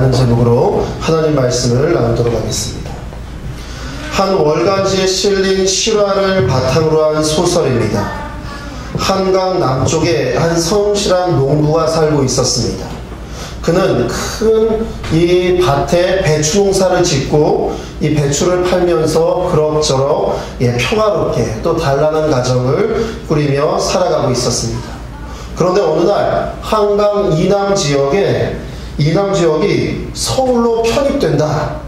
라는 제목으로 하나님 말씀을 나누도록 하겠습니다. 한 월간지에 실린 실화를 바탕으로 한 소설입니다. 한강 남쪽에 한 성실한 농부가 살고 있었습니다. 그는 큰 이 밭에 배추 농사를 짓고 이 배추를 팔면서 그럭저럭 평화롭게 또 단란한 가정을 꾸리며 살아가고 있었습니다. 그런데 어느 날 한강 이남 지역이 서울로 편입된다,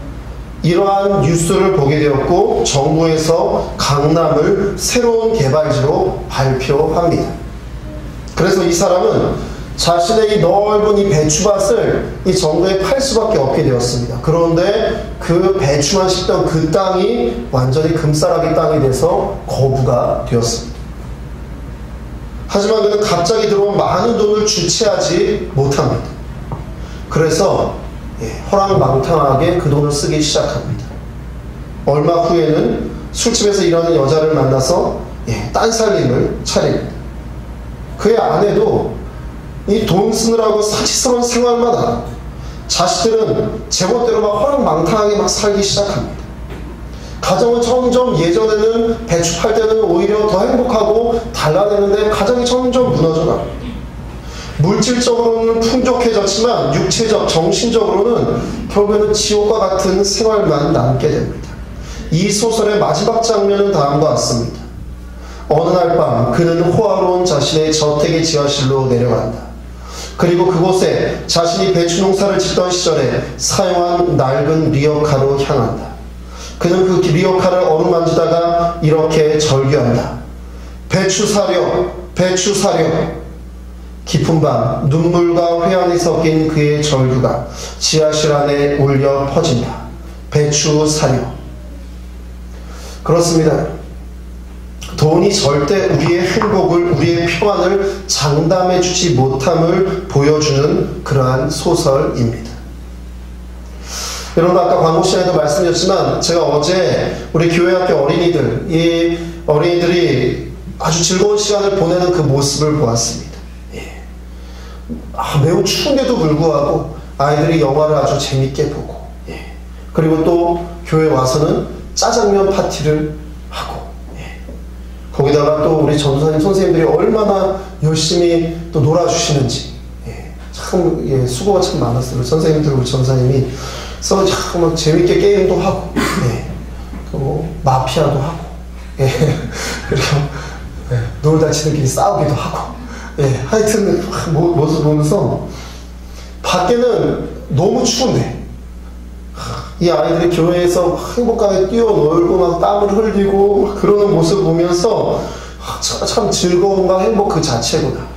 이러한 뉴스를 보게 되었고 정부에서 강남을 새로운 개발지로 발표합니다. 그래서 이 사람은 자신의 이 넓은 이 배추밭을 이 정부에 팔 수밖에 없게 되었습니다. 그런데 그 배추만 씹던 그 땅이 완전히 금싸라기 땅이 돼서 거부가 되었습니다. 하지만 그는 갑자기 들어온 많은 돈을 주체하지 못합니다. 그래서 허랑방탕하게 그 돈을 쓰기 시작합니다. 얼마 후에는 술집에서 일하는 여자를 만나서 딴살림을 차립니다. 그의 아내도 이 돈 쓰느라고 사치스러운 생활만 하고 자식들은 제멋대로 막 허랑방탕하게 막 살기 시작합니다. 가정은 점점 예전에는 배추 팔 때는 오히려 더 행복하고 달라내는데 가정이 점점 무너져 갑니다. 물질적으로는 풍족해졌지만 육체적, 정신적으로는 결국에는 지옥과 같은 생활만 남게 됩니다. 이 소설의 마지막 장면은 다음과 같습니다. 어느 날 밤 그는 호화로운 자신의 저택의 지하실로 내려간다. 그리고 그곳에 자신이 배추 농사를 짓던 시절에 사용한 낡은 리어카로 향한다. 그는 그 리어카를 어루만지다가 이렇게 절규한다. 배추 사려, 배추 사려. 깊은 밤 눈물과 회한이 섞인 그의 절규가 지하실 안에 울려 퍼진다. 배추 사려. 그렇습니다. 돈이 절대 우리의 행복을, 우리의 평안을 장담해 주지 못함을 보여주는 그러한 소설입니다. 여러분, 아까 광고 시간에도 말씀드렸지만 제가 어제 우리 교회학교 어린이들, 이 어린이들이 아주 즐거운 시간을 보내는 그 모습을 보았습니다. 매우 추운데도 불구하고 아이들이 영화를 아주 재밌게 보고, 그리고 또 교회 와서는 짜장면 파티를 하고, 거기다가 또 우리 전도사님 선생님들이 얼마나 열심히 또 놀아주시는지, 참 수고가 참 많았어요. 우리 선생님들, 우리 전도사님이 참 막 재밌게 게임도 하고, 또 마피아도 하고, 그리고 놀다 지들끼리 싸우기도 하고, 하여튼 모습 보면서 밖에는 너무 추운데 이 아이들이 교회에서 행복하게 뛰어놀고 막 땀을 흘리고 막 그러는 모습을 보면서 참 즐거움과 행복 그 자체구나.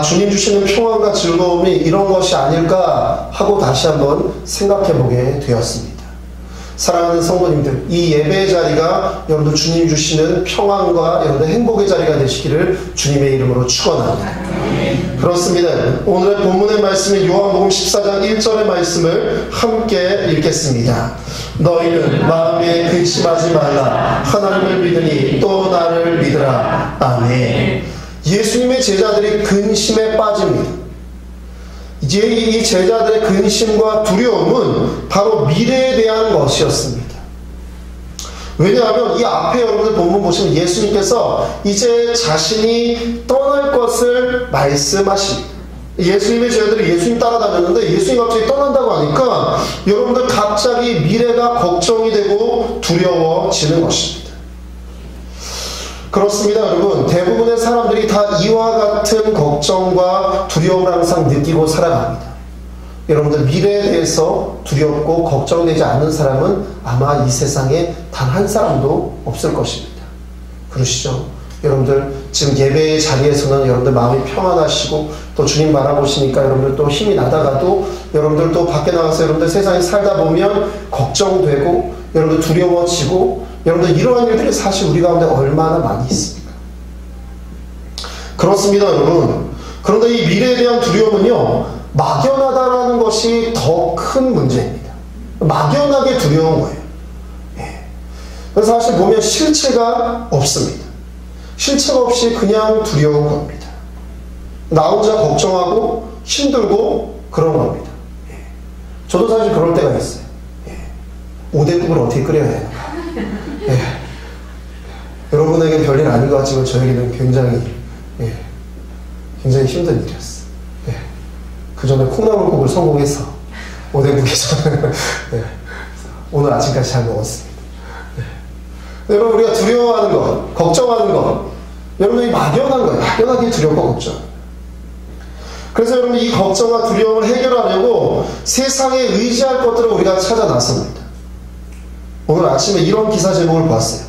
주님 주시는 평안과 즐거움이 이런 것이 아닐까 하고 다시 한번 생각해 보게 되었습니다. 사랑하는 성도님들, 이 예배의 자리가 여러분들 주님 주시는 평안과 여러분들 행복의 자리가 되시기를 주님의 이름으로 축원합니다. 그렇습니다. 오늘의 본문의 말씀인 요한복음 14장 1절의 말씀을 함께 읽겠습니다. 너희는 마음에 근심하지 말라. 하나님을 믿으니 또 나를 믿으라. 아멘. 예수님의 제자들이 근심에 빠집니다. 이제 이 제자들의 근심과 두려움은 바로 미래에 대한 것이었습니다. 왜냐하면 이 앞에 여러분들 본문 보시면 예수님께서 이제 자신이 떠날 것을 말씀하십니다. 예수님의 제자들이 예수님 따라다녔는데 예수님 갑자기 떠난다고 하니까 여러분들 갑자기 미래가 걱정이 되고 두려워지는 것입니다. 그렇습니다, 여러분. 대부분의 사람들이 다 이와 같은 걱정과 두려움을 항상 느끼고 살아갑니다. 여러분들 미래에 대해서 두렵고 걱정되지 않는 사람은 아마 이 세상에 단 한 사람도 없을 것입니다. 그러시죠? 여러분들 지금 예배의 자리에서는 여러분들 마음이 평안하시고 또 주님 바라보시니까 여러분들 또 힘이 나다가도 여러분들 또 밖에 나가서 여러분들 세상에 살다 보면 걱정되고 여러분들 두려워지고 여러분들 이러한 일들이 사실 우리 가운데 얼마나 많이 있습니까? 그렇습니다, 여러분. 그런데 이 미래에 대한 두려움은요, 막연하다라는 것이 더 큰 문제입니다. 막연하게 두려운 거예요. 그래서 사실 보면 실체가 없습니다. 실체가 없이 그냥 두려운 겁니다. 나 혼자 걱정하고 힘들고 그런 겁니다. 저도 사실 그럴 때가 있어요. 오뎅국을 어떻게 끓여야 되는가. 여러분에게 별일 아닌 것 같지만 저에게는 굉장히 힘든 일이었어요. 그 전에 콩나물국을 성공해서 오뎅국에서 오늘 아침까지 잘 먹었습니다. 여러분, 우리가 두려워하는 것, 걱정하는 것, 여러분이 막연한 거예요. 막연하게 두려움과 걱정. 그래서 여러분, 이 걱정과 두려움을 해결하려고 세상에 의지할 것들을 우리가 찾아 나섭니다. 오늘 아침에 이런 기사 제목을 봤어요.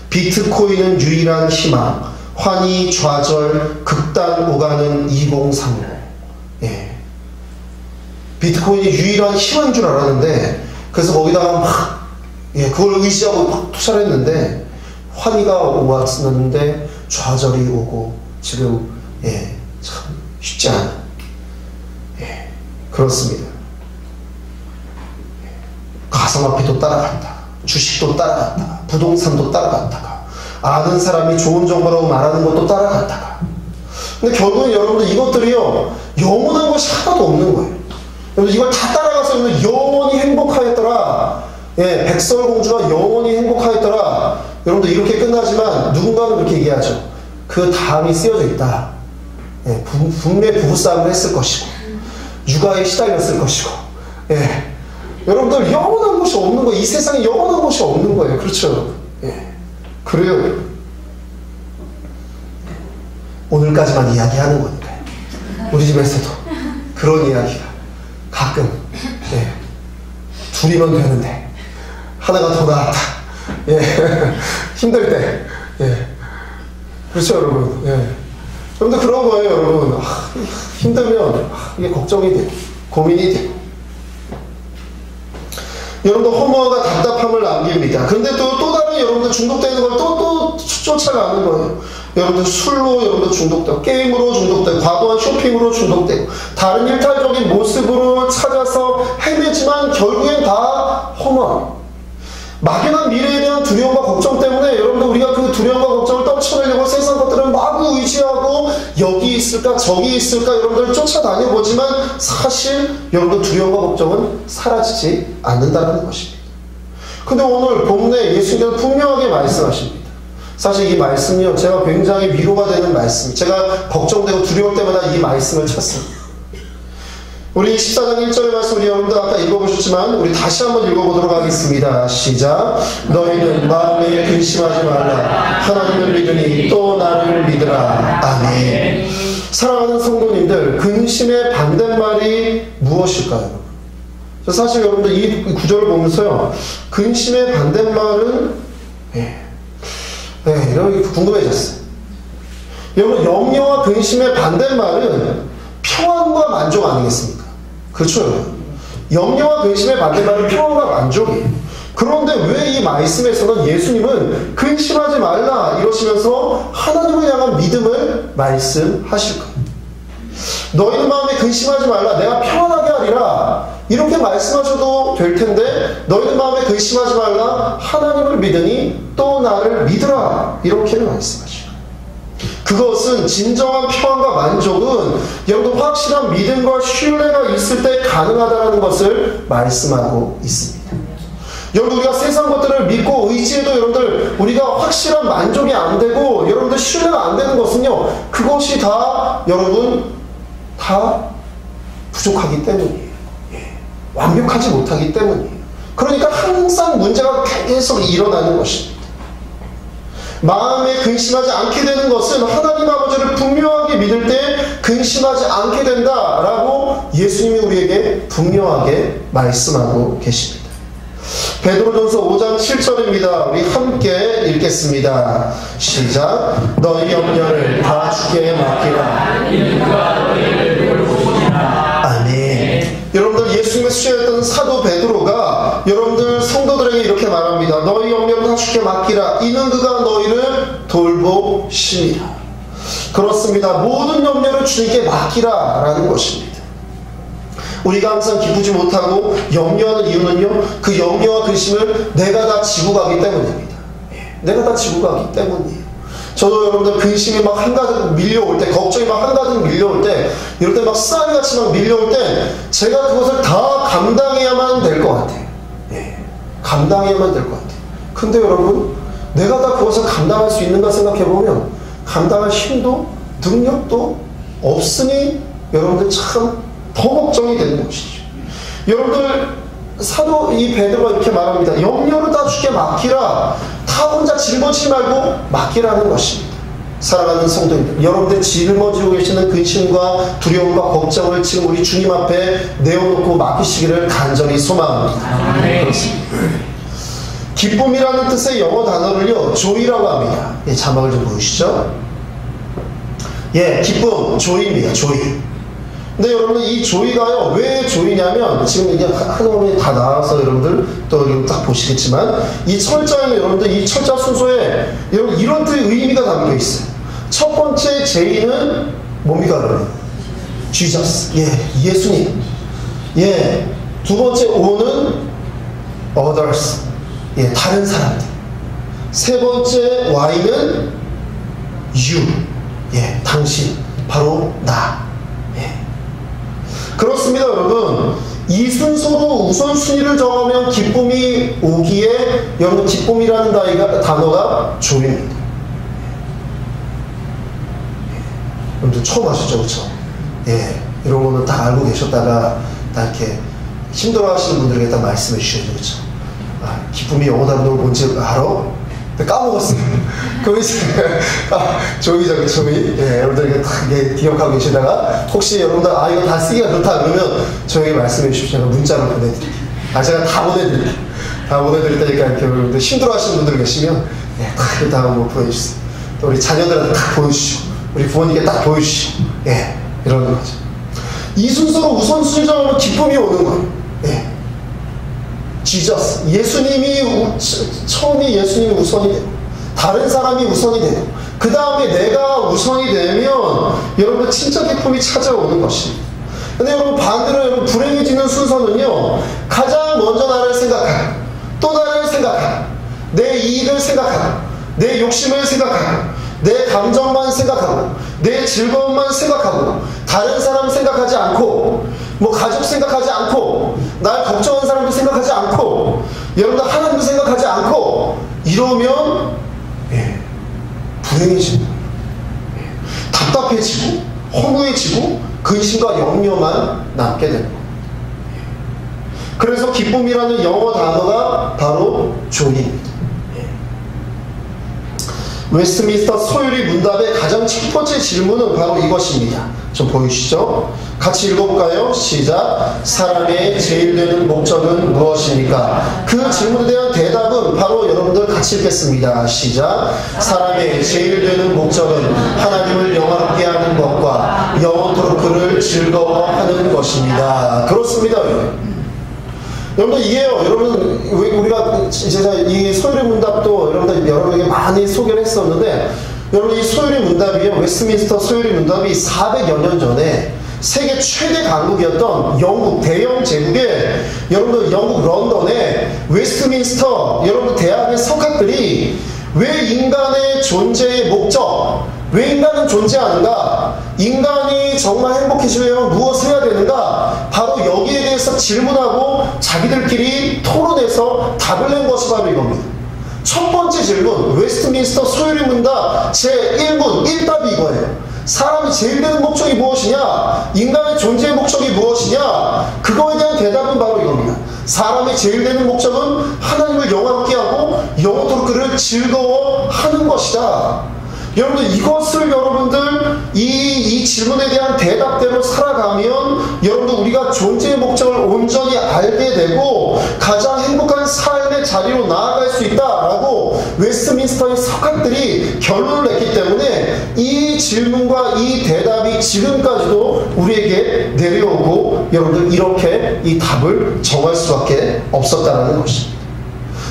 비트코인은 유일한 희망, 환희 좌절 극단 오가는 2035. 비트코인이 유일한 희망인 줄 알았는데, 그래서 거기다가 막 그걸 의지하고 막 투자를 했는데 환희가 왔었는데 좌절이 오고 지금 참 쉽지 않은 그렇습니다. 가상화폐도 따라갔다가 주식도 따라갔다가 부동산도 따라갔다가 아는 사람이 좋은 정보라고 말하는 것도 따라갔다가, 근데 결국은 여러분들 이것들이요 영원한 것이 하나도 없는 거예요. 여러분 이걸 다 따라가서 영원히 행복하였더라, 백설공주가 영원히 행복하였더라, 여러분들 이렇게 끝나지만 누군가는 그렇게 얘기하죠. 그 다음이 쓰여져 있다. 분명히 부부싸움을 했을 것이고 육아에 시달렸을 것이고, 여러분들 영원한 것이 없는 거예요. 이 세상에 영원한 것이 없는 거예요. 그렇죠? 그래요. 오늘까지만 이야기하는 거니까요. 우리 집에서도 그런 이야기가 가끔 둘이면 되는데 하나가 더 나았다. 힘들 때. 그렇죠, 여러분. 여러분들 그런 거예요, 여러분. 힘들면 이게 걱정이 돼요. 고민이 돼요. 여러분들 허무함과 답답함을 남깁니다. 그런데 또 다른 여러분들 중독되는 걸 또 쫓아가는 거예요. 여러분들 술로 여러분들 중독되고, 게임으로 중독되고, 과도한 쇼핑으로 중독되고, 다른 일탈적인 모습으로 찾아서 헤매지만 결국엔 다 허무함. 막연한 미래에 대한 두려움과 걱정 때문에 여러분들 우리가 그 두려움과 걱정을 떨쳐내려고 세상 것들을 마구 의지하고 여기 있을까 저기 있을까 여러분들 쫓아다녀보지만 사실 여러분들 두려움과 걱정은 사라지지 않는다는 것입니다. 근데 오늘 본문에 예수님께서 분명하게 말씀하십니다. 사실 이 말씀이요 제가 굉장히 위로가 되는 말씀, 제가 걱정되고 두려울 때마다 이 말씀을 찾습니다. 우리 14장 1절의 말씀 우리 여러분들 아까 읽어보셨지만 우리 다시 한번 읽어보도록 하겠습니다. 시작. 너희는 마음에 근심하지 말라. 하나님을 믿으니 또 나를 믿으라. 아멘. 사랑하는 성도님들, 근심의 반대말이 무엇일까요? 사실 여러분들 이 구절을 보면서요 근심의 반대말은 이렇게 궁금해졌어요. 여러분 염려와 근심의 반대말은 평안과 만족 아니겠습니까? 그렇죠? 염려와 근심의 반대말은 평안과 만족이에요. 그런데 왜 이 말씀에서는 예수님은 근심하지 말라 이러시면서 하나님을 향한 믿음을 말씀하실까요? 너희는 마음에 근심하지 말라, 내가 평안하게 하리라 이렇게 말씀하셔도 될 텐데 너희는 마음에 근심하지 말라, 하나님을 믿으니 또 나를 믿으라 이렇게는 말씀하시죠. 그것은 진정한 평안과 만족은 여러분 확실한 믿음과 신뢰가 있을 때 가능하다는 것을 말씀하고 있습니다. 여러분 우리가 세상 것들을 믿고 의지해도 여러분들 우리가 확실한 만족이 안 되고 여러분들 신뢰가 안 되는 것은요 그것이 다 여러분 다 부족하기 때문이에요. 완벽하지 못하기 때문이에요. 그러니까 항상 문제가 계속 일어나는 것입니다. 마음에 근심하지 않게 되는 것은 하나님 아버지를 분명하게 믿을 때 근심하지 않게 된다라고 예수님이 우리에게 분명하게 말씀하고 계십니다. 베드로전서 5장 7절입니다. 우리 함께 읽겠습니다. 시작. 너희 염려를 다 주께 맡기라. 아멘. 여러분들 예수님의 수제였던 사도 베드로가 여러분들 성도들에게 이렇게 말합니다. 너희 염려를 다 주께 맡기라. 이는 그가 너희를 돌보심이라. 그렇습니다. 모든 염려를 주님께 맡기라 라는 것입니다. 우리가 항상 기쁘지 못하고 염려하는 이유는요 그 염려와 근심을 내가 다 지고 가기 때문입니다. 내가 다 지고 가기 때문이에요. 저도 여러분들 근심이 막 한가득 밀려올 때, 걱정이 막 한가득 밀려올 때, 이럴 때 막 쌀같이 막 밀려올 때 제가 그것을 다 감당해야만 감당해야만 될 것 같아요. 근데 여러분, 내가 다 그것을 감당할 수 있는가 생각해보면 감당할 힘도 능력도 없으니 여러분들 참 더 걱정이 되는 것이죠. 여러분들, 사도 이 베드로가 이렇게 말합니다. 염려를 다 주께 맡기라. 다 혼자 짊어지지 말고 맡기라는 것입니다. 사랑하는 성도님들, 여러분들 짊어지고 계시는 근심과 두려움과 걱정을 지금 우리 주님 앞에 내어놓고 맡기시기를 간절히 소망합니다. 그렇습니다. 기쁨이라는 뜻의 영어 단어를요, joy라고 합니다. 예, 자막을 좀 보이시죠? 예, 기쁨, joy입니다. joy. 근데 여러분, 이 joy가요, 왜 joy냐면, 지금 이게 한꺼번에 다 나와서 여러분들 또 딱 보시겠지만, 이 철자에는 여러분들 이 철자 순서에 여러분 이런 뜻의 의미가 담겨 있어요. 첫 번째 J는 뭡니까, 여러분? Jesus. 예, 예수님. 예, 두 번째 O는 others. 예, 다른 사람들. 세 번째 Y는 you. 예, 당신. 바로 나. 예. 그렇습니다, 여러분. 이 순서로 우선순위를 정하면 기쁨이 오기에 여러분 기쁨이라는 단어가 joy입니다. 여러분들 처음 하셨죠, 그렇죠? 예, 이런 거는 다 알고 계셨다가 다 이렇게 힘들어하시는 분들에게 딱 말씀해 주셔야죠, 그렇죠? 아, 기쁨이 영어 단어가 뭔지 알아? 까먹었어요. 그럼 이제 조이죠, 그 조이. 예, 여러분들 딱 기억하고 계시다가 혹시 여러분들 이거 다 쓰기가 그렇다 그러면 저에게 말씀해 주십시오. 제가 문자로 보내드릴게요. 제가 다 보내드릴게요. 다 보내드릴 테니까 이렇게 여러분들 힘들어하시는 분들 계시면 예, 다 한번 보여주세요. 또 우리 자녀들한테 딱 보여주시고 우리 부모님께 딱 보여주시고 예, 이러는 거죠. 이 순서로 우선순위 정하면 기쁨이 오는 거예요. 예. 지저스, 예수님이 처음이 예수님이 우선이 되고 다른 사람이 우선이 되고 그 다음에 내가 우선이 되면 여러분 친척 기쁨이 찾아오는 것입니다. 근데 여러분 반대로 여러분 불행해지는 순서는요, 가장 먼저 나를 생각하고 또 나를 생각하고 내 이익을 생각하고 내 욕심을 생각하고 내 감정만 생각하고 내 즐거움만 생각하고 다른 사람 생각하지 않고 뭐 가족 생각하지 않고 날 걱정하는 사람도 생각하지 않고 여러분들 하나님도 생각하지 않고 이러면 예, 불행해지는 거예요. 예, 답답해지고 허무해지고 근심과 염려만 남게 되는 거예요. 예, 그래서 기쁨이라는 영어 단어가 바로 joy입니다. 웨스트민스터 소유리 문답의 가장 첫 번째 질문은 바로 이것입니다. 좀 보이시죠? 같이 읽어볼까요? 시작. 사람의 제일 되는 목적은 무엇입니까? 그 질문에 대한 대답은 바로 여러분들 같이 읽겠습니다. 시작. 사람의 제일 되는 목적은 하나님을 영화롭게 하는 것과 영원토록 그를 즐거워하는 것입니다. 그렇습니다. 여러분들 이게요, 여러분 우리가 제가 이 소유리 문답도 여러분들 여러분에게 많이 소개를 했었는데 여러분 이 소유리 문답이요, 웨스트민스터 소유리 문답이 400여 년 전에 세계 최대 강국이었던 영국 대영 제국의 여러분들 영국 런던의 웨스트민스터 여러분 대학의 석학들이 왜 인간의 존재의 목적, 왜 인간은 존재하는가, 인간이 정말 행복해지려면 무엇을 해야 되는가, 바로 여기에 대해서 질문하고 자기들끼리 토론해서 답을 낸 것이 바로 이겁니다. 첫 번째 질문, 웨스트민스터 소유리 문답 제1문 1답이 이거예요. 사람이 제일 되는 목적이 무엇이냐, 인간의 존재의 목적이 무엇이냐, 그거에 대한 대답은 바로 이겁니다. 사람의 제일 되는 목적은 하나님을 영화롭게 하고 영원토록 그를 즐거워하는 것이다. 여러분들 이것을 여러분들 이 질문에 대한 대답대로 살아가면 여러분들 우리가 존재의 목적을 온전히 알게 되고 가장 행복한 삶의 자리로 나아갈 수 있다라고 웨스트민스터의 석학들이 결론을 냈기 때문에 이 질문과 이 대답이 지금까지도 우리에게 내려오고 여러분들 이렇게 이 답을 정할 수밖에 없었다는 것입니다.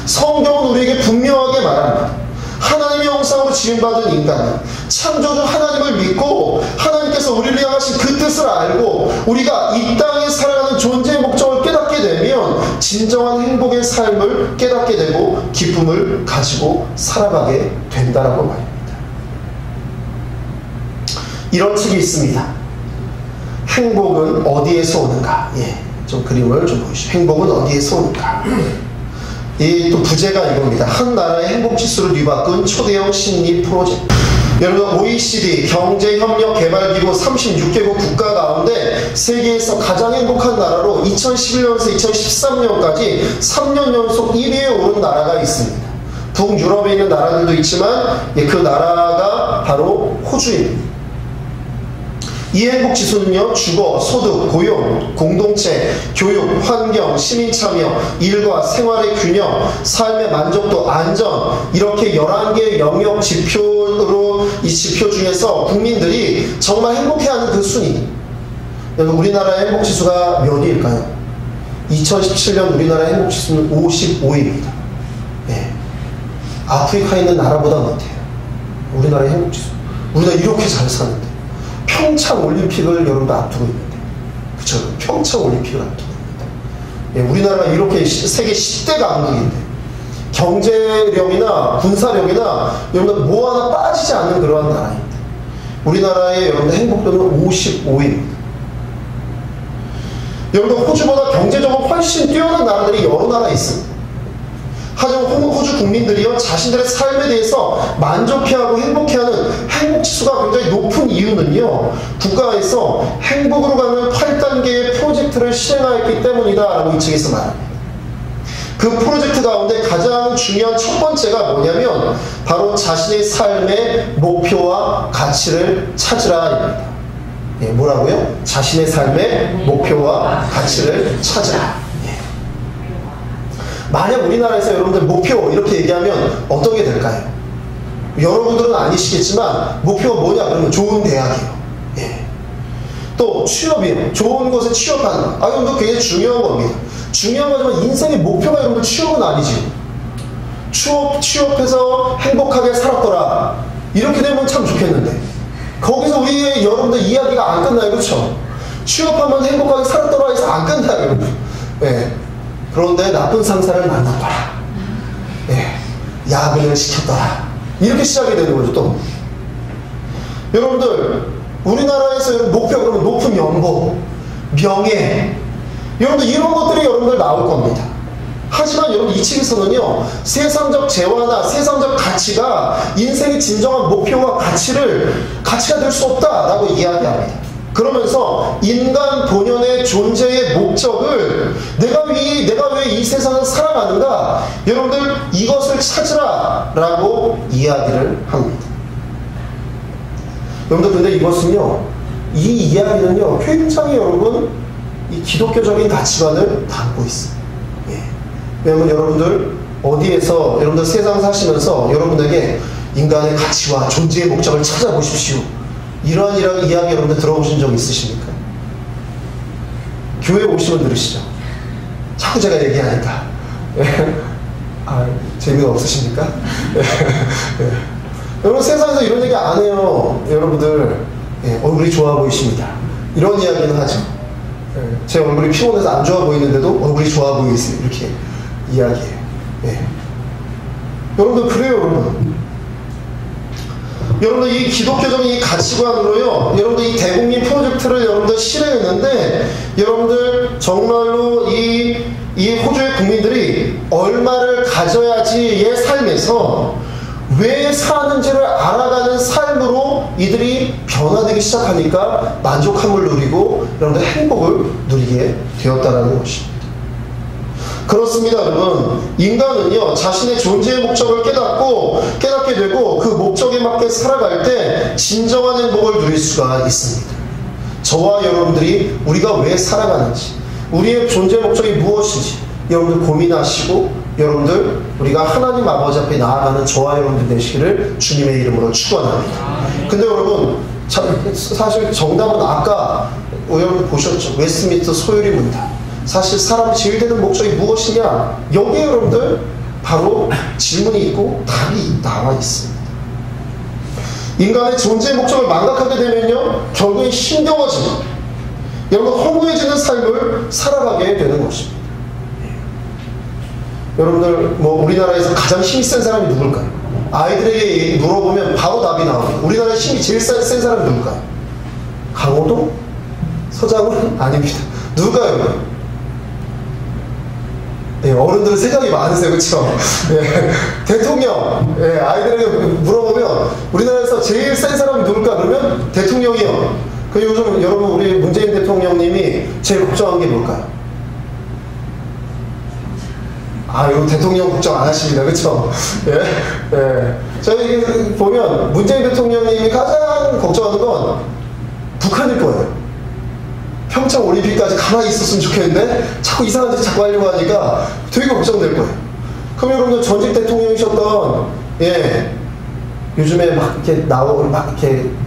성경은 우리에게 분명하게 말합니다. 하나님의 형상으로 지음받은 인간은 창조주 하나님을 믿고 하나님께서 우리를 향하신 그 뜻을 알고 우리가 이 땅에 살아가는 존재의 목적을 깨닫게 되면 진정한 행복의 삶을 깨닫게 되고 기쁨을 가지고 살아가게 된다라고 말입니다. 이런 책이 있습니다. 행복은 어디에서 오는가? 예, 좀 그림을 좀 보시죠. 행복은 어디에서 오는가? 이 또 부제가 이겁니다. 한 나라의 행복 지수를 뒤바꾼 초대형 심리 프로젝트. 여러분, OECD 경제협력개발기구 36개국 국가 가운데 세계에서 가장 행복한 나라로 2011년에서 2013년까지 3년 연속 1위에 오른 나라가 있습니다. 북유럽에 있는 나라들도 있지만 그 나라가 바로 호주입니다. 이 행복 지수는요, 주거, 소득, 고용, 공동체, 교육, 환경, 시민 참여, 일과 생활의 균형, 삶의 만족도, 안전, 이렇게 11개의 영역 지표로, 이 지표 중에서 국민들이 정말 행복해하는 그 순위. 여러분, 우리나라의 행복 지수가 몇 위일까요? 2017년 우리나라의 행복 지수는 55위입니다. 예. 아프리카에 있는 나라보다 못해요. 우리나라의 행복 지수. 우리나라 이렇게 잘 사는데. 평창 올림픽을 여러분도 앞두고 있는데, 그쵸? 평창 올림픽을 앞두고 있는데, 예, 우리나라가 이렇게 세계 10대 강국인데, 경제력이나 군사력이나 여러분들 뭐 하나 빠지지 않는 그러한 나라입니다. 우리나라의 여러분들 행복도는 55위입니다. 여러분들 호주보다 경제적으로 훨씬 뛰어난 나라들이 여러 나라 있습니다. 하지만 호주 국민들이요, 자신들의 삶에 대해서 만족해하고 행복해하는 행복지수가 굉장히 높은 이유는요, 국가에서 행복으로 가는 8단계의 프로젝트를 실행하였기 때문이다 라고 이 책에서 말합니다. 그 프로젝트 가운데 가장 중요한 첫 번째가 뭐냐면 바로 자신의 삶의 목표와 가치를 찾으라입니다. 예, 뭐라고요? 자신의 삶의 목표와 가치를 찾으라. 만약 우리나라에서 여러분들 목표 이렇게 얘기하면 어떤 게 될까요? 여러분들은 아니시겠지만 목표가 뭐냐 그러면 좋은 대학이에요. 예. 또 취업이에요. 좋은 곳에 취업하는 거. 이건 굉장히 중요한 겁니다. 중요한 거지만 인생의 목표가 여러분들 취업은 아니지. 취업해서 행복하게 살았더라. 이렇게 되면 참 좋겠는데 거기서 우리의 여러분들 이야기가 안 끝나요. 그렇죠? 취업하면 행복하게 살았더라 해서 안 끝나요. 여러분. 예. 그런데 나쁜 상사를 만났더라. 예, 야근을 시켰더라. 이렇게 시작이 되는 거죠, 또. 여러분들, 우리나라에서 목표, 그러면 높은 연봉, 명예, 여러분들 이런 것들이 여러분들 나올 겁니다. 하지만 여러분 이 책에서는요, 세상적 재화나 세상적 가치가 인생의 진정한 목표와 가치가 될 수 없다라고 이야기합니다. 그러면서 인간 본연의 존재의 목적을 내가 왜 이 세상을 살아가는가? 여러분들 이것을 찾으라 라고 이야기를 합니다. 여러분들 근데 이것은요, 이 이야기는요 굉장히 여러분 이 기독교적인 가치관을 담고 있어요. 예. 왜냐하면 여러분들 어디에서 여러분들 세상 사시면서 여러분들에게 인간의 가치와 존재의 목적을 찾아보십시오, 이러한 이야기 여러분들 들어보신 적 있으십니까? 교회 오시면 들으시죠? 자꾸 제가 얘기하니까. 재미가 없으십니까? 여러분 세상에서 이런 얘기 안 해요. 여러분들 얼굴이 좋아 보이십니다. 이런 이야기는 하죠. 제 얼굴이 피곤해서 안 좋아 보이는데도 얼굴이 좋아 보이세요. 이렇게 이야기해요. 여러분들 그래요. 여러분들 이 기독교적인 이 가치관으로요, 여러분들 이 대국민 프로젝트를 여러분들 실행했는데, 여러분들 정말로 이 호주의 국민들이 얼마를 가져야지의 삶에서 왜 사는지를 알아가는 삶으로 이들이 변화되기 시작하니까 만족함을 누리고 여러분들 행복을 누리게 되었다는 것입니다. 그렇습니다, 여러분. 인간은요, 자신의 존재의 목적을 깨닫게 되고 그 목적에 맞게 살아갈 때 진정한 행복을 누릴 수가 있습니다. 저와 여러분들이 우리가 왜 살아가는지, 우리의 존재 목적이 무엇인지 여러분들 고민하시고, 여러분들 우리가 하나님 아버지 앞에 나아가는 저와 여러분들 되시기를 주님의 이름으로 축원합니다. 근데 여러분, 사실 정답은 아까 여러분 보셨죠? 웨스트민스터 소요리 문답. 사실 사람이 제일 되는 목적이 무엇이냐? 여기에 여러분들 바로 질문이 있고 답이 나와 있습니다. 인간의 존재의 목적을 망각하게 되면요, 결국에 힘겨워지고 여러분 허무해지는 삶을 살아가게 되는 것입니다. 여러분들 우리나라에서 가장 힘이 센 사람이 누굴까요? 아이들에게 물어보면 바로 답이 나옵니다. 우리나라에 힘이 제일 센 사람이 누굴까요? 강호동? 서장훈? 아닙니다. 누굴까요? 어른들은 생각이 많으세요. 그쵸? 예, 대통령, 예, 아이들에게 물어보면 우리나라에서 제일 센 사람이 누굴까? 그러면 대통령이요. 그 요즘 여러분 우리 문재인 대통령님이 제일 걱정한 게 뭘까요? 이거 대통령 걱정 안 하십니다. 그쵸? 예, 예. 저희 보면 문재인 대통령님이 가장 걱정하는 건 북한일 거예요. 평창 올림픽까지 가만히 있었으면 좋겠는데 자꾸 이상한 짓 자꾸 하려고 하니까 되게 걱정될 거예요. 그럼 여러분들 전직 대통령이셨던 요즘에 막 이렇게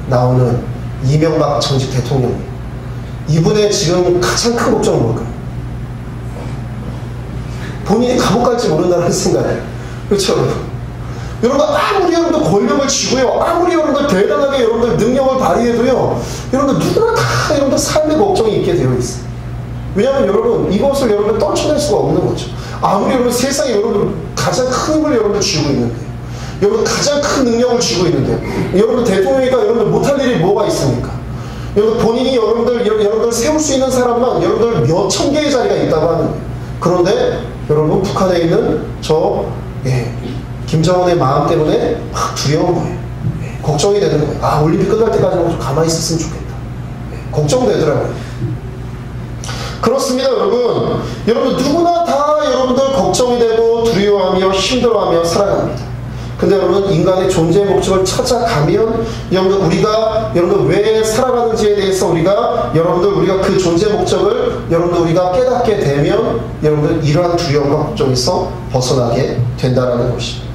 나오는 이명박 전직 대통령, 이분의 지금 가장 큰 걱정은 뭘까요? 본인이 감옥 갈지 모른다는 생각이에요. 그렇죠, 여러분? 여러분 아무리 여러분들 권력을 쥐고요, 아무리 여러분들 대단하게 여러분들 능력을 발휘해도요, 여러분들 누구나 다 여러분들 삶의 걱정이 있게 되어 있어요. 왜냐하면 여러분 이것을 여러분들 떨쳐낼 수가 없는 거죠. 아무리 여러분 세상에 여러분들 가장 큰 힘을 여러분들 쥐고 있는데, 여러분 가장 큰 능력을 쥐고 있는데, 여러분 대통령이니까 여러분들 못할 일이 뭐가 있습니까? 여러분 본인이 여러분들 세울 수 있는 사람만 여러분들 몇천 개의 자리가 있다고 하는데, 그런데 여러분 북한에 있는 김정은의 마음 때문에 막 두려운 거예요. 걱정이 되는 거예요. 올림픽 끝날 때까지는 좀 가만히 있었으면 좋겠다. 걱정되더라고요. 그렇습니다, 여러분. 여러분 누구나 다 여러분들 걱정이 되고 두려워하며 힘들어하며 살아갑니다. 근데 여러분 인간의 존재의 목적을 찾아가면 여러분들 왜 살아가는지에 대해서 우리가 그 존재 목적을 우리가 깨닫게 되면 여러분들 이러한 두려움과 걱정에서 벗어나게 된다라는 것입니다.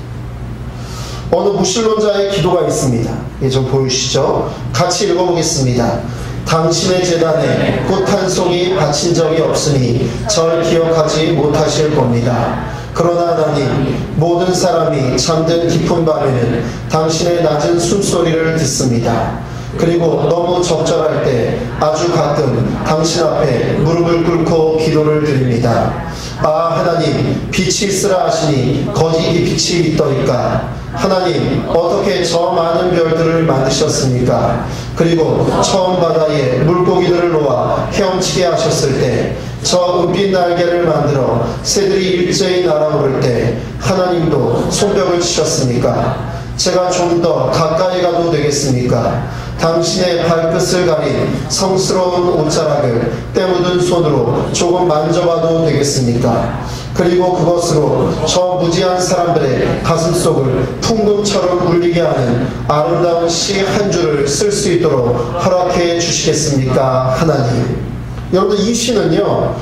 어느 무신론자의 기도가 있습니다. 좀 보이시죠? 같이 읽어보겠습니다. 당신의 제단에 꽃 한 송이 바친 적이 없으니 절 기억하지 못하실 겁니다. 그러나 하나님, 모든 사람이 잠든 깊은 밤에는 당신의 낮은 숨소리를 듣습니다. 그리고 너무 적절할 때 아주 가끔 당신 앞에 무릎을 꿇고 기도를 드립니다. 하나님, 빛이 있으라 하시니 거기 이 빛이 있더이까. 하나님, 어떻게 저 많은 별들을 만드셨습니까? 그리고 처음 바다에 물고기들을 놓아 헤엄치게 하셨을 때, 저 은빛 날개를 만들어 새들이 일제히 날아오를 때 하나님도 손뼉을 치셨습니까? 제가 좀 더 가까이 가도 되겠습니까? 당신의 발끝을 가린 성스러운 옷자락을 때 묻은 손으로 조금 만져봐도 되겠습니까? 그리고 그것으로 저 무지한 사람들의 가슴속을 풍금처럼 울리게 하는 아름다운 시 한 줄을 쓸 수 있도록 허락해 주시겠습니까? 하나님. 여러분들 이 시는요,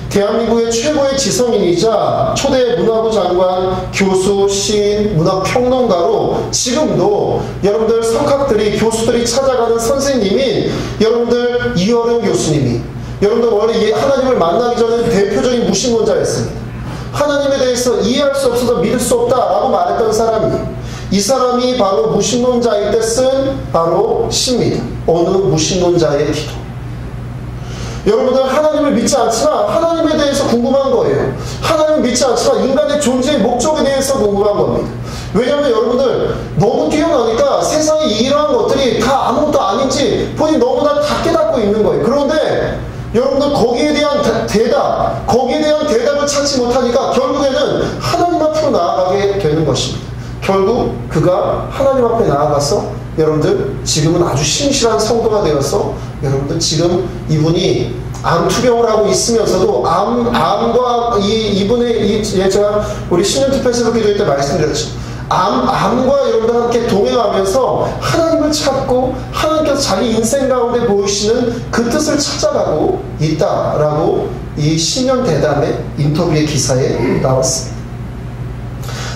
대한민국의 최고의 지성인이자 초대 문화부 장관, 교수, 시인, 문학평론가로 지금도 여러분들 성학들이, 교수들이 찾아가는 선생님인 여러분들 이어른 교수님이, 여러분들 원래 하나님을 만나기 전에 대표적인 무신론자였습니다. 하나님에 대해서 이해할 수 없어서 믿을 수 없다라고 말했던 사람이, 이 사람이 바로 무신론자일 때 쓴 바로 시입니다. 어느 무신론자의 기도. 여러분들 하나님을 믿지 않지만 하나님에 대해서 궁금한 거예요. 하나님을 믿지 않지만 인간의 존재의 목적에 대해서 궁금한 겁니다. 왜냐하면 여러분들 너무 뛰어나니까 세상에 이러한 것들이 다 아무것도 아닌지 본인이 너무나 다 깨닫고 있는 거예요. 그런데 여러분들 거기에 대한 대답을 찾지 못하니까 결국에는 하나님 앞으로 나아가게 되는 것입니다. 결국 그가 하나님 앞에 나아가서 여러분들 지금은 아주 신실한 성도가 되어서 여러분들 지금 이분이 암투병을 하고 있으면서도 암과 이분의 제가 우리 신년 특별새벽 기도회 때 말씀드렸죠. 암과 여러분들 함께 동행하면서 하나님을 찾고 하나님께서 자기 인생 가운데 보이시는 그 뜻을 찾아가고 있다라고 이 신년 대담의 인터뷰의 기사에 나왔습니다.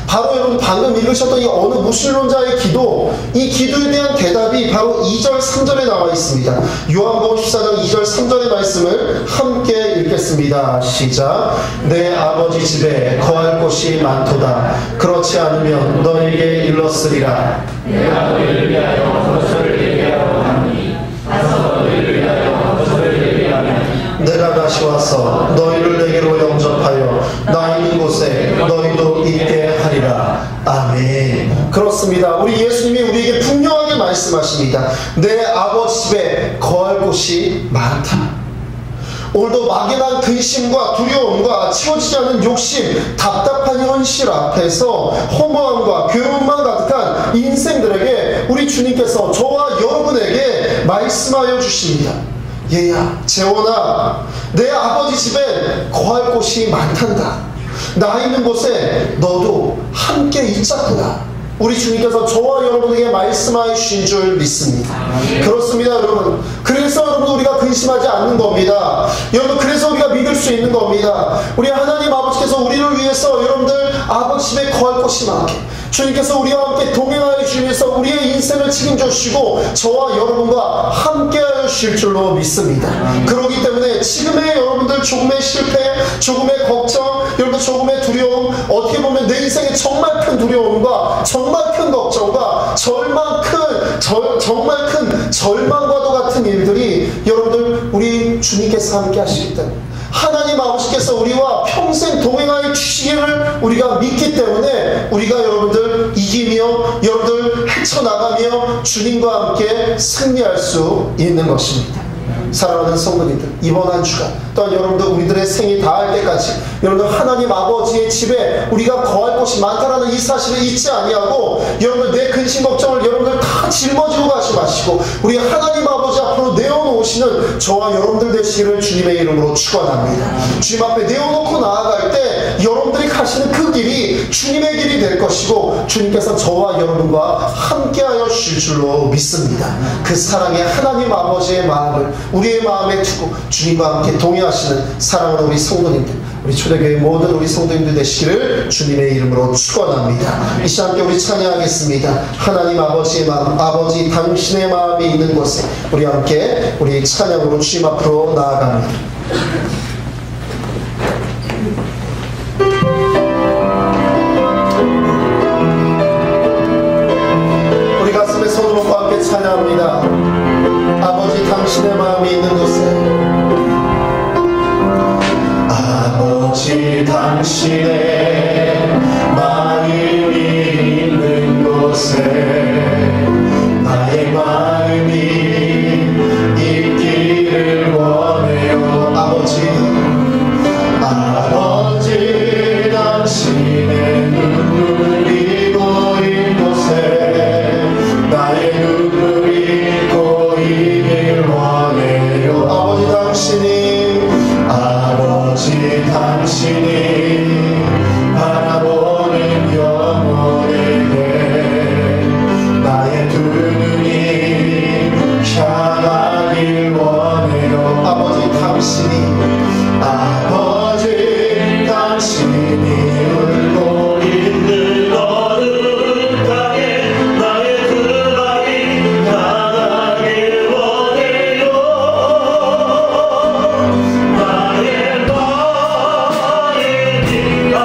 바로 여러분 방금 읽으셨던 이 어느 무신론자의 기도, 이 기도에 대한 대답이 바로 2절 3절에 나와 있습니다. 요한복음 14장 2절 3절의 말씀을 함께 읽겠습니다. 시작. 내 아버지 집에 거할 곳이 많도다. 그렇지 않으면 너에게 일렀으리라. 내가 너희를 위하여 거처를 예비하러 가노니 가서 너희를 위하여 거처를 예비하면 내가 다시 와서 너희를 내게로 영접하여 나 있는 곳에 너희도 있게 하리라. 아멘. 그렇습니다. 우리 예수님이 우리에게 분명하게 말씀하십니다. 내 아버지 집에 거할 곳이 많다. 오늘도 막연한 근심과 두려움과 채워지지 않는 욕심, 답답한 현실 앞에서 허무함과 괴로움만 가득한 인생들에게 우리 주님께서 저와 여러분에게 말씀하여 주십니다. 얘야, 재원아, 내 아버지 집에 거할 곳이 많단다. 나 있는 곳에 너도 함께 있자꾸나. 우리 주님께서 저와 여러분에게 말씀하여 주신 줄 믿습니다. 그렇습니다, 여러분. 그래서 여러분 우리가 근심하지 않는 겁니다. 여러분, 그래서 우리가 믿을 수 있는 겁니다. 우리 하나님 아버지께서 우리를 위해서 여러분들 아버지 집에 거할 곳이 많게, 주님께서 우리와 함께 동행하여 주시면서 우리의 인생을 책임져 주시고 저와 여러분과 함께하여 주실 줄로 믿습니다. 그렇기 때문에 지금의 여러분들 조금의 실패, 조금의 걱정, 여러분 조금의 두려움, 어떻게 보면 내 인생에 정말 큰 두려움과 정말 큰 걱정과 정말 큰 절망과도 같은 일들이 여러분들 우리 주님께서 함께 하시기 때문에, 하나님 아버지께서 우리와 평생 동행하여 주시기를 우리가 믿기 때문에 우리가 여러분들 이기며 여러분들 헤쳐나가며 주님과 함께 승리할 수 있는 것입니다. 사랑하는 성도님들, 이번 한 주간 또한 여러분들 우리들의 생이 다할 때까지 여러분들 하나님 아버지의 집에 우리가 거할 곳이 많다라는 이 사실을 잊지 아니하고 여러분들 내 근심 걱정을 여러분들 다 짊어지고 가지 마시고 우리 하나님 아버지 앞으로 내어놓으시는 저와 여러분들 되시기를 주님의 이름으로 축원합니다. 주님 앞에 내어놓고 나아갈 때 여러분들이 가시는 그 길이 주님의 길이 될 것이고 주님께서 저와 여러분과 함께하여 주실 줄로 믿습니다. 그 사랑의 하나님 아버지의 마음을 우리의 마음에 두고 주님과 함께 동행하시는 사랑하는 우리 성도님들, 우리 초대교회 모든 우리 성도님들 되시기를 주님의 이름으로 축원합니다. 이 시간 함께 우리 찬양하겠습니다. 하나님 아버지의 마음, 아버지 당신의 마음이 있는 곳에 우리 함께 우리 찬양으로 주님 앞으로 나아갑니다. 우리 가슴에 손을 얹고 함께 찬양합니다. 아버지 당신의 마음이 있는 곳에, 아버지 당신의 마음이 있는 곳에 나의 마음이 있기를 원해요. 아버지 당신의 눈물이 고인 곳에 나의 눈물이 고이길 원해요. 아버지 당신이 바라보는 영혼에게 나의 두 눈이 향하길 원해요. 아버지 당신이 울고 있는 어느 땅에 나의 두 마음이 향하길 원해요. 나의 마음이 네가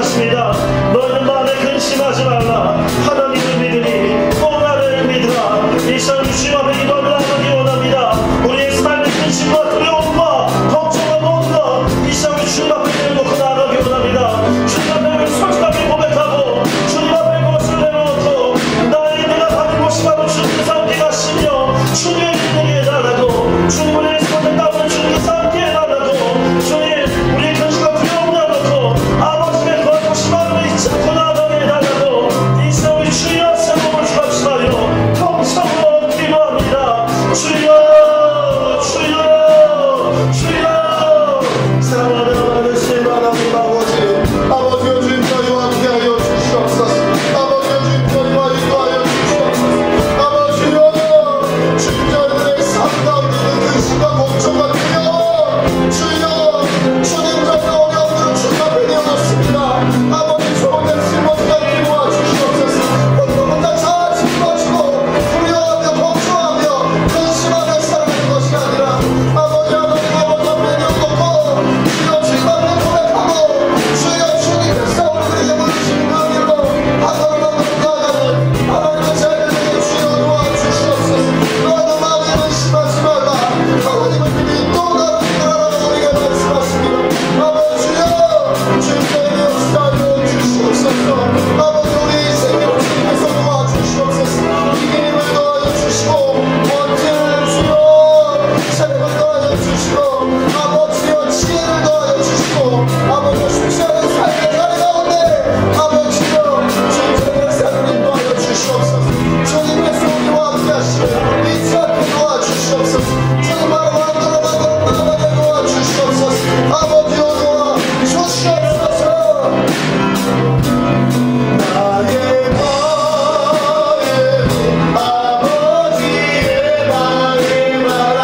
말씀하십니다. 너희는 마음에 근심하지 말라. 하나님을 믿으니 또 나를 믿으라. 이 시간 주님 앞에 기도를 나누기 원합니다. 우리의 삶의 근심과 두려움과 걱정과 모든 것 이 시간 주님 앞에 내려놓고 나가기 원합니다. 주님 앞에 솔직하게 고백하고 주님 앞에 것을 내려놓고 나의 내가 가는 곳이 바로 주님께서 함께 가시며 주님의 믿음에 해달라고 주님 우리의 손을 따오는 주님께서 함께 해달라고 주님 우리의 근심과 두려움을 내려놓고 아버지의 거하고 시마음을 잊지 않고 나가게 해달라고 이 시간 우리 주여 세공을 주합시마요 통성으로 기도합니다. 주여 주여 주여 사랑하는 하나님 아버지여 주님 저희와 함께하여 주시옵소서. 아버지여 주님 저희와 인도하여 주시옵소서. 아버지여 주님 저희의 삶 가운데 있는 근심과 걱정과 두려움 주여 주님 저희의 어려움들을 주님 앞에 내어놓습니다. 아버지 좋은 날씨 모두가 기도하 주시옵소서. 혼자 잘 짊어지고 두려워하며 걱정하며 근심하며 살아가는 것이 아니라 아버지 앞에 내어놓고 주여 주님 앞에 고백하고 주여 주님께서 우리의 물리신 그 길로 한 걸음 한 걸음 나아가는 하나님의 자녀들에게 주여 도와주시옵소서. 너희는 마음에 근심하지 말라. 하나님을 믿으니 또 나를 믿으라라고 우리에게 말씀하십니다. 아버지여 주님께서 역사하여 주시옵소서. 아버지 우리 생명을 주님께서 도와주시옵소서. 이기림을 더하여 주시고 원죄를 주여 세력을 더하여 주시고 아버지여 지혜를 더하여 주시고 아버지여 쉽지 않은 삶의 자리 가운데 아버지여 주님의 삶을 인도하여 주시옵소서. 주님께서 우리와 함께 하시며 잊지 않게 도와주시옵소서. 주님 바로 만들어 나가게 도와주시옵소서. 아버지여 도와주시옵소서. 나의 마음이 아버지의 마음이 말아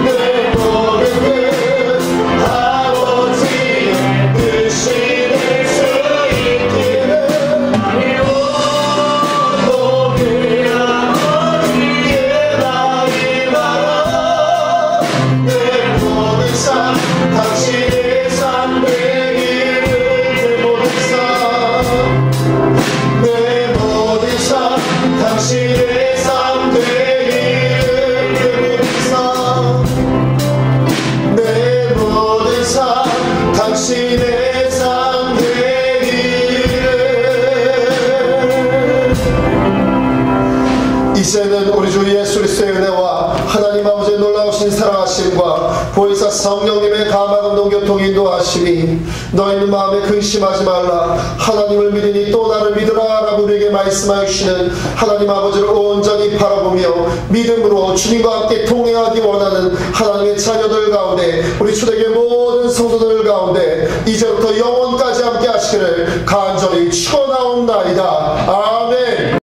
내 모든 것 아버지의 뜻이 될 수 있기를 나의 온몸이 아버지의 마음이 말아 내 모든 삶 당신의 삶 되기를 내 모든 삶 당신의 삶 되기를 내 모든 삶 당신의 삶 되기를. 이제는 우리 주 예수 그리스도의 은혜와 하나님 아버지의 놀라우신 사랑하심과 보혜사 성령님의 감화감동 교통 인도하심이 너희는 마음에 근심하지 말라. 하나님을 믿으니 또 나를 믿으라 라고 우리에게 말씀하여 주시는 하나님 아버지를 온전히 바라보며 믿음으로 주님과 함께 동행하기 원하는 하나님의 자녀들 가운데 우리 초대교회 모든 성도들 가운데 이제부터 영원까지 함께 하시기를 간절히 축원하옵나이다.